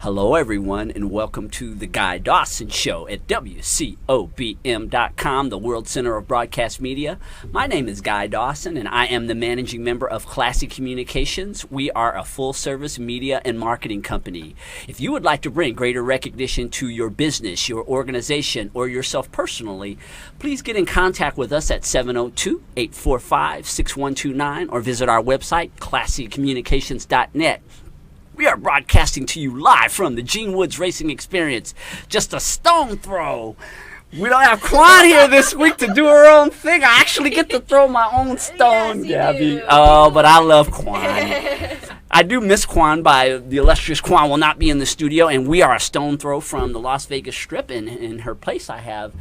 Hello, everyone, and welcome to the Guy Dawson Show at WCOBM.com, the World Center of Broadcast Media. My name is Guy Dawson, and I am the managing member of Classy Communications. We are a full-service media and marketing company. If you would like to bring greater recognition to your business, your organization, or yourself personally, please get in contact with us at 702-845-6129 or visit our website, classycommunications.net. We are broadcasting to you live from the Gene Woods Racing Experience, just a stone throw. We don't have Quan here this week to do her own thing. I actually get to throw my own stone, yes, Gabby. Do. Oh, but I love Quan. I do miss Quan. By the illustrious Quan will not be in the studio, and we are a stone throw from the Las Vegas Strip. And in her place, I have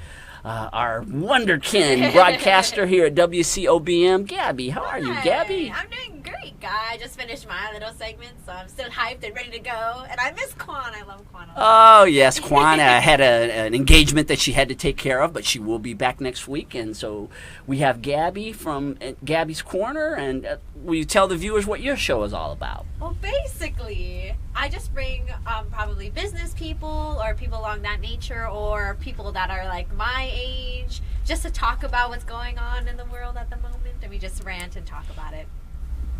our wonderkin broadcaster here at WCOBM, Gabby. How are you, Gabby? I'm doing great, Guy. I just finished my little segment, so I'm still hyped and ready to go. And I miss Quan. I love Quan. Oh, yes. Quan had an engagement that she had to take care of, but she will be back next week. And so we have Gabby from Gabby's Corner. And will you tell the viewers what your show is all about? Well, basically, I just bring probably business people or people along that nature or people that are like my age just to talk about what's going on in the world at the moment. And we just rant and talk about it.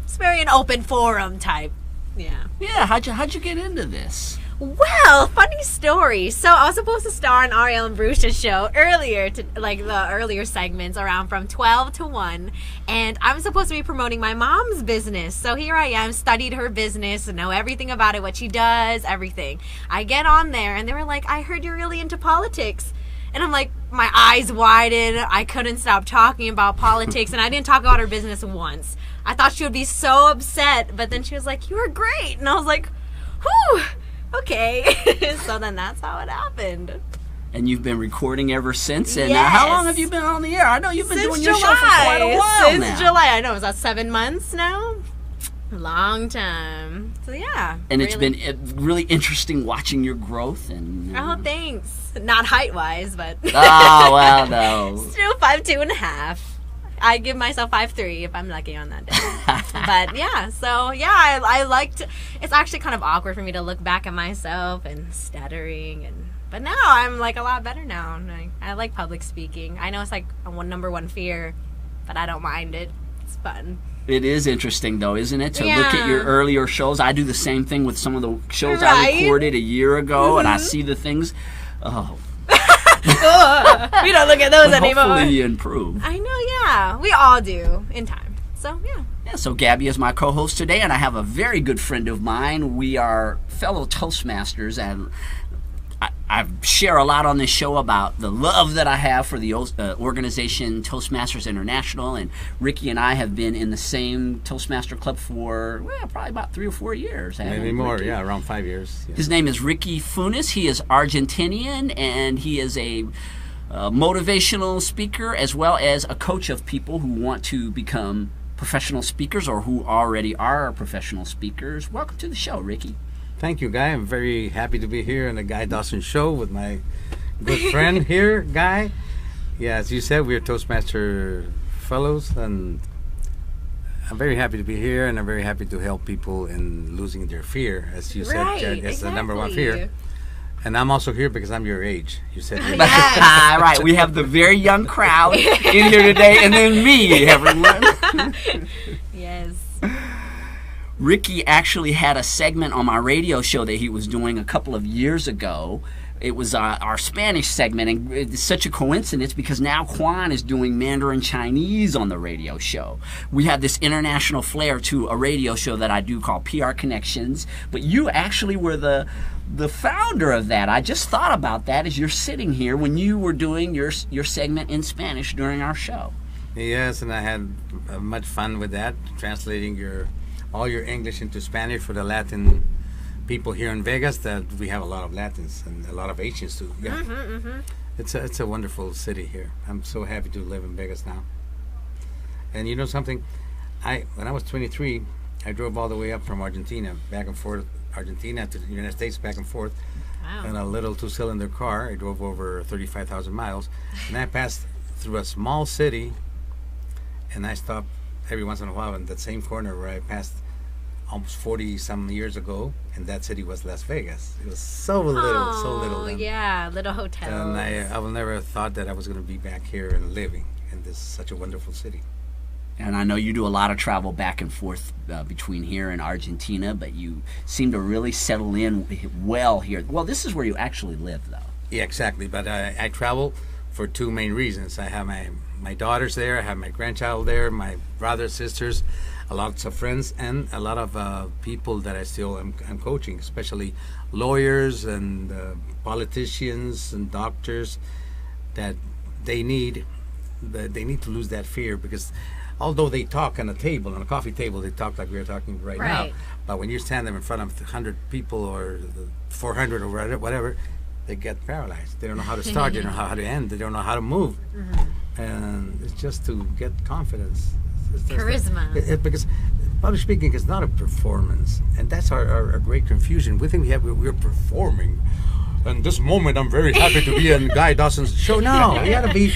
It's very an open forum type. Yeah. Yeah, how'd you get into this? Well, funny story. So I was supposed to star in Ariel and Bruce's show earlier, the earlier segments around from 12 to 1. And I'm supposed to be promoting my mom's business. So here I am, studied her business, know everything about it, what she does, everything. I get on there and they were like, I heard you're really into politics. And I'm like, my eyes widened. I couldn't stop talking about politics. And I didn't talk about her business once. I thought she would be so upset. But then she was like, you were great. And I was like, whew. Okay. So then that's how it happened. And you've been recording ever since? And yes. How long have you been on the air? I know you've been doing your July. show for quite a while Since now. July. I know. Is that 7 months now? Long time. So yeah. And it's been really interesting watching your growth. And oh, thanks. Not height-wise, but... oh, well, no. Still 5'2.5". I give myself 5'3" if I'm lucky on that day. But yeah, so yeah, I liked. It's actually kind of awkward for me to look back at myself and stuttering, but now I'm like a lot better now. I like public speaking. I know it's like a number one fear, but I don't mind it. It's fun. It is interesting, though, isn't it, to yeah. look at your earlier shows? I do the same thing with some of the shows I recorded a year ago, and I see the things. Oh. We don't look at those anymore. Hopefully you improve. I know, yeah. We all do in time. So, yeah. Yeah, so Gabby is my co-host today, and I have a very good friend of mine. We are fellow Toastmasters, and I share a lot on this show about the love that I have for the organization Toastmasters International, and Ricky and I have been in the same Toastmaster club for probably about 3 or 4 years. Maybe more, Ricky? Yeah, around 5 years. Yeah. His name is Ricky Funes. He is Argentinian, and he is a motivational speaker as well as a coach of people who want to become professional speakers or who already are professional speakers. Welcome to the show, Ricky. Thank you, Guy. I'm very happy to be here on the Guy Dawson Show with my good friend here, Guy. Yeah, as you said, we're Toastmaster fellows, and I'm very happy to be here, and I'm very happy to help people in losing their fear, as you said, Jed, it's the number one fear. And I'm also here because I'm your age. You said you're yes. Right, we have the very young crowd in here today, and then me, everyone. Yes. Ricky actually had a segment on my radio show that he was doing a couple of years ago. It was our Spanish segment, and it's such a coincidence because now Quan is doing Mandarin Chinese on the radio show. We have this international flair to a radio show that I do called PR Connections, but you actually were the founder of that. I just thought about that as you're sitting here when you were doing your segment in Spanish during our show. Yes, and I had much fun with that, translating all your English into Spanish for the Latin people here in Vegas. That we have a lot of Latins and a lot of Asians too. Yeah. It's a wonderful city here. I'm so happy to live in Vegas now. And you know something? When I was 23, I drove all the way up from Argentina, back and forth, Argentina to the United States, back and forth, in a little 2-cylinder car. I drove over 35,000 miles, and I passed through a small city, and I stopped every once in a while in that same corner where I passed almost 40 some years ago, and that city was Las Vegas. It was so little. Oh, then. yeah, little hotels. And I will never have thought that I was going to be back here and living in this such a wonderful city. And I know you do a lot of travel back and forth between here and Argentina, but you seem to really settle in well here. Well, this is where you actually live, though. Yeah, exactly. But I travel for two main reasons. I have my daughters there, I have my grandchild there, my brothers, sisters, lots of friends, and a lot of people that I still am coaching, especially lawyers and politicians and doctors, that they need to lose that fear, because although they talk on a coffee table, they talk like we're talking right now. But when you stand them in front of 100 people or 400 or whatever, they get paralyzed. They don't know how to start. They don't know how to end. They don't know how to move. And it's just to get confidence. It's Charisma. Because public speaking is not a performance, and that's our great confusion. We think we're performing. And this moment, I'm very happy to be in Guy Dawson's show. No, you got to be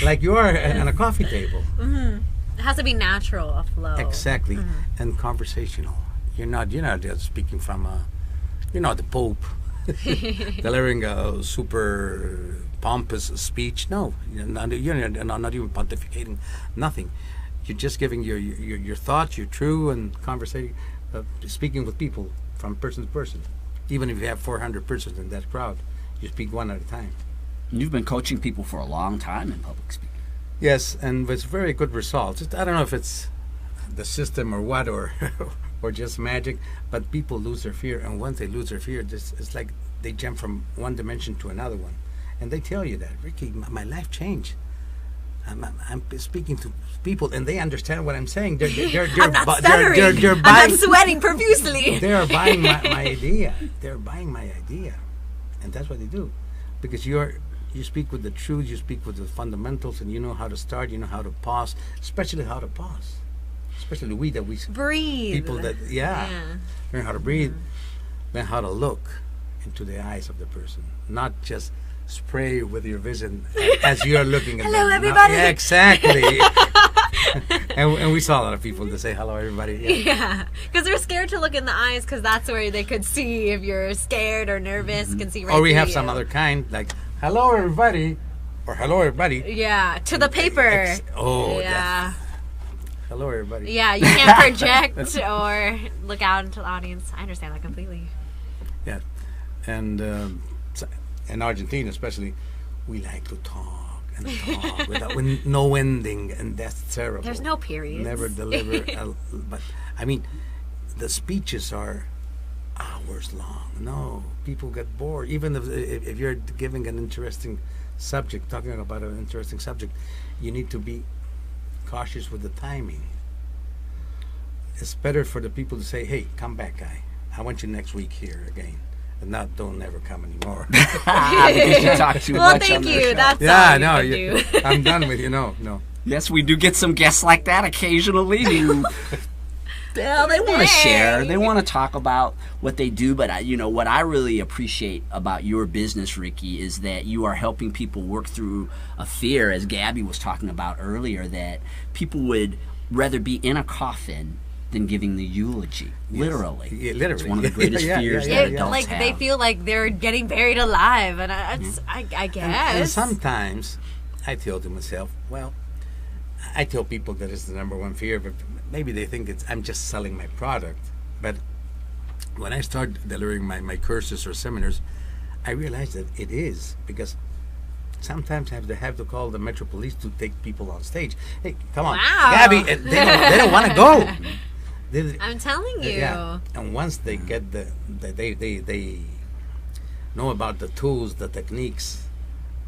like you are on a coffee table. It has to be natural, a flow. Exactly, and conversational. You're not just speaking from you're not the Pope delivering a super pompous speech. No, you're not even pontificating. Nothing. You're just giving your thoughts, your true, and conversating, speaking with people from person to person. Even if you have 400 persons in that crowd, you speak one at a time. You've been coaching people for a long time in public speaking. Yes, and with very good results. I don't know if it's the system or what, or or just magic, but people lose their fear, and once they lose their fear, it's like they jump from one dimension to another one. And they tell you that, Ricky, my life changed. I'm speaking to people, and they understand what I'm saying. I'm not stuttering. I'm not sweating profusely. They're buying my idea. They're buying my idea, and that's what they do, because you speak with the truth, you speak with the fundamentals, and you know how to start, you know how to pause, especially how to pause. Especially we breathe. People that learn how to breathe, learn how to look into the eyes of the person, not just spray with your vision as you are looking at hello, them. everybody. Yeah, exactly. and we saw a lot of people that say hello, everybody. Yeah, because they're scared to look in the eyes, because that's where they could see if you're scared or nervous. Can see right or we through have you. some other kind, like hello, everybody, or hello, everybody. Yeah, to the paper. Yeah. Hello, everybody. Yeah, you can't project or look out into the audience. I understand that completely. Yeah, and in Argentina especially, we like to talk and talk with no ending, and that's terrible. There's no periods. Never deliver. But I mean, the speeches are hours long. No, people get bored. Even if you're giving an interesting subject, talking about an interesting subject, you need to be cautious with the timing. It's better for the people to say, "Hey, come back, guy. I want you next week here again." And not don't never come anymore. Because you talk too well, much. thank on you. the show. That's Yeah, all no, you can do. I'm done with you. No. Yes, we do get some guests like that occasionally who they want to share. They want to talk about what they do. But what I really appreciate about your business, Ricky, is that you are helping people work through a fear, as Gabby was talking about earlier, that people would rather be in a coffin than giving the eulogy. Yes. Literally. Yeah, literally. It's one of the greatest fears that adults like have. they feel like they're getting buried alive, and I guess. And sometimes I tell to myself, well, I tell people that it's the number one fear, but maybe they think I'm just selling my product. But when I start delivering my courses or seminars, I realize that it is, because sometimes I have to call the Metro Police to take people on stage. Hey, come on, Wow. Gabby, they don't want to go. I'm telling you. Yeah. And once they get they know about the tools, the techniques,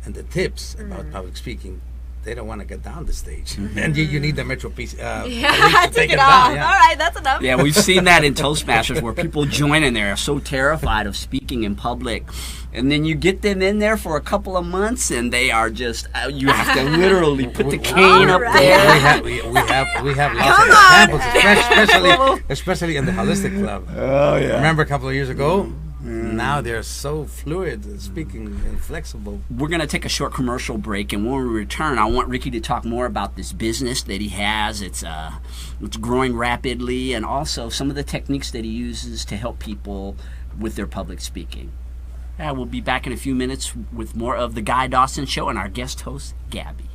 and the tips about public speaking, they don't want to get down the stage. And you need the Metro Police police to take it them off. down. Yeah. All right, that's enough. Yeah, we've seen that in Toastmasters where people join and they're so terrified of speaking in public. And then you get them in there for a couple of months and they are just, you have to literally put the cane up Alright. there. We have lots of examples, especially in the Holistic Club. Oh, yeah. Remember a couple of years ago? now they're so fluid, speaking and flexible. We're going to take a short commercial break, and when we return, I want Ricky to talk more about this business that he has. It's growing rapidly, and also some of the techniques that he uses to help people with their public speaking. We'll be back in a few minutes with more of the Guy Dawson Show and our guest host, Gabby.